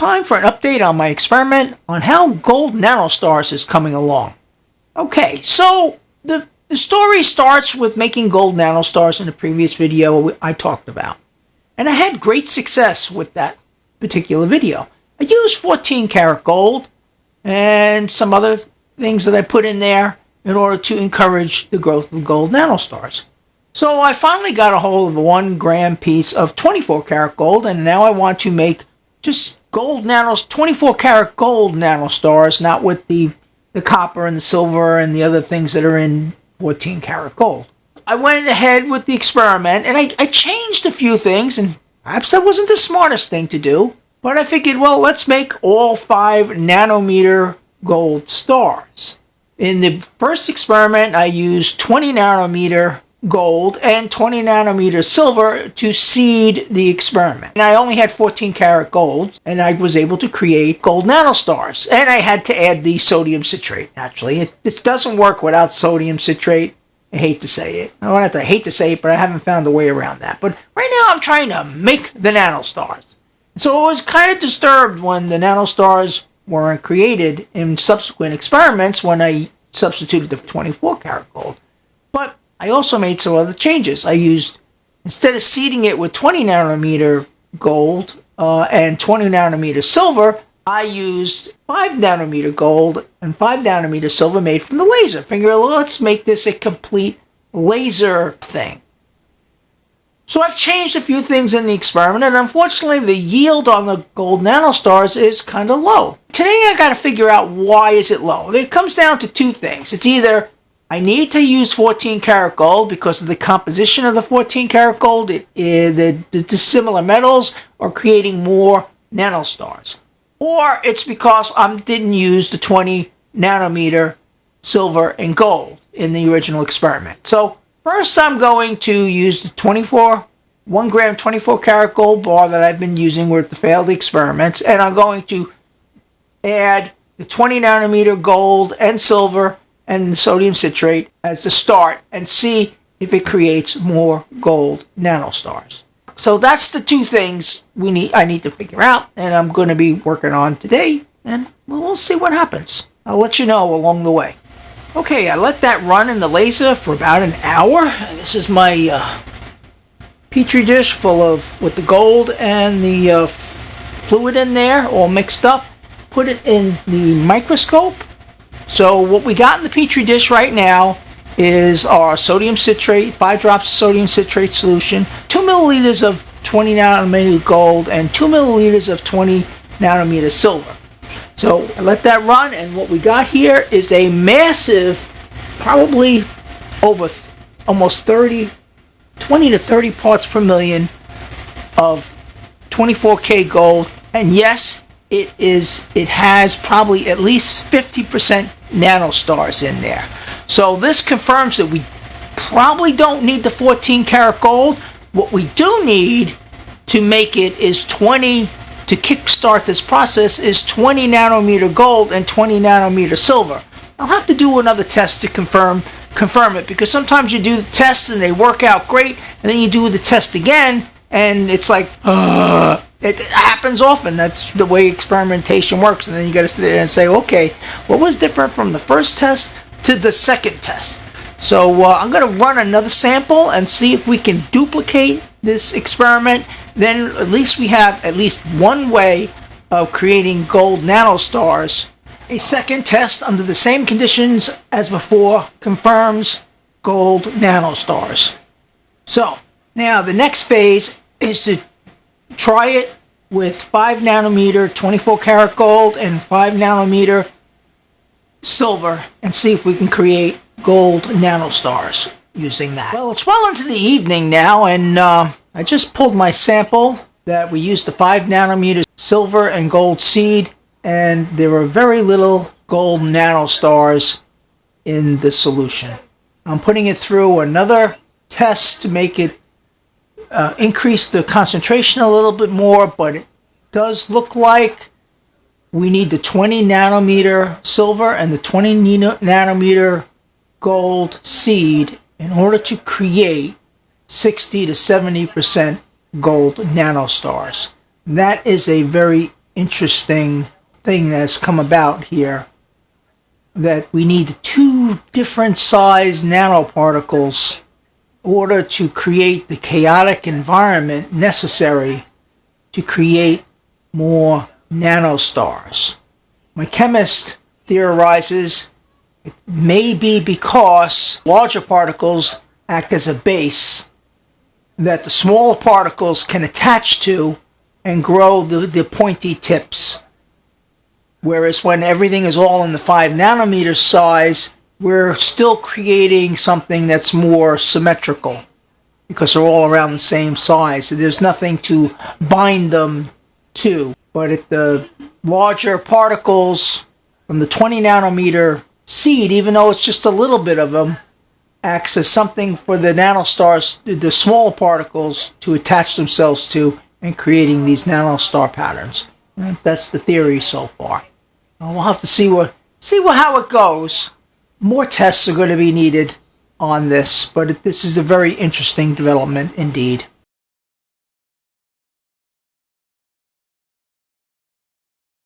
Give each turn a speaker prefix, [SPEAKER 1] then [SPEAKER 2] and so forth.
[SPEAKER 1] Time for an update on my experiment on how Gold Nanostars is coming along. Okay, so the story starts with making Gold Nanostars in the previous video I talked about. And I had great success with that particular video. I used 14 karat gold and some other things that I put in there in order to encourage the growth of Gold Nanostars. So I finally got a hold of a 1 gram piece of 24 karat gold, and now I want to make just 24 karat gold nanostars, not with the copper and the silver and the other things that are in 14 karat gold. I went ahead with the experiment and I changed a few things, and perhaps that wasn't the smartest thing to do, but I figured, well, let's make all 5 nanometer gold stars. In the first experiment, I used 20 nanometer gold and 20 nanometer silver to seed the experiment. And I only had 14 karat gold, and I was able to create Gold Nanostars. And I had to add the sodium citrate, naturally. This doesn't work without sodium citrate. I hate to say it. I hate to say it, but I haven't found a way around that. But right now I'm trying to make the nanostars. So I was kind of disturbed when the nanostars weren't created in subsequent experiments when I substituted the 24 karat gold. But I also made some other changes. I used, instead of seeding it with 20 nanometer gold and 20 nanometer silver, I used 5 nanometer gold and 5 nanometer silver made from the laser. Figure, let's make this a complete laser thing. So I've changed a few things in the experiment, and unfortunately the yield on the Gold Nanostars is kind of low. Today I got to figure out why is it low. It comes down to 2 things. It's either I need to use 14 karat gold because of the composition of the 14 karat gold. The dissimilar metals are creating more nanostars. Or it's because I didn't use the 20 nanometer silver and gold in the original experiment. So first I'm going to use the 1 gram 24 karat gold bar that I've been using with the failed experiments, and I'm going to add the 20 nanometer gold and silver and the sodium citrate as the start and see if it creates more Gold Nanostars. So that's the 2 things I need to figure out, and I'm going to be working on today, and we'll see what happens. I'll let you know along the way. Okay, I let that run in the laser for about an hour, and this is my petri dish with the gold and the fluid in there all mixed up. Put it in the microscope. So what we got in the petri dish right now is our sodium citrate, 5 drops of sodium citrate solution, 2 milliliters of 20 nanometer gold, and 2 milliliters of 20 nanometer silver. So I let that run, and what we got here is a massive, probably over almost 20 to 30 parts per million of 24K gold. And yes, it has probably at least 50% nanostars in there. So this confirms that we probably don't need the 14 karat gold. What we do need to make it is to kickstart this process is 20 nanometer gold and 20 nanometer silver. I'll have to do another test to confirm it, because sometimes you do the tests and they work out great, and then you do the test again and it's like, it happens often. That's the way experimentation works. And then you got to sit there and say, okay, what was different from the first test to the second test? So I'm going to run another sample and see if we can duplicate this experiment. Then at least we have at least one way of creating Gold Nanostars. A second test under the same conditions as before confirms Gold Nanostars. So now the next phase is to try it with 5 nanometer 24 karat gold and 5 nanometer silver and see if we can create Gold Nanostars using that. Well, it's well into the evening now, and I just pulled my sample that we used the 5 nanometer silver and gold seed, and there were very little Gold Nanostars in the solution. I'm putting it through another test to make it increase the concentration a little bit more, but it does look like we need the 20 nanometer silver and the 20 nanometer gold seed in order to create 60 to 70% Gold Nanostars. That is a very interesting thing that's come about here, that we need 2 different size nanoparticles in order to create the chaotic environment necessary to create more nanostars. My chemist theorizes it may be because larger particles act as a base that the smaller particles can attach to and grow the pointy tips. Whereas when everything is all in the 5 nanometer size, we're still creating something that's more symmetrical because they're all around the same size. So there's nothing to bind them to. But at the larger particles from the 20 nanometer seed, even though it's just a little bit of them, acts as something for the nanostars, the small particles, to attach themselves to and creating these nanostar patterns. And that's the theory so far. We'll have to see how it goes. More tests are going to be needed on this, but this is a very interesting development indeed.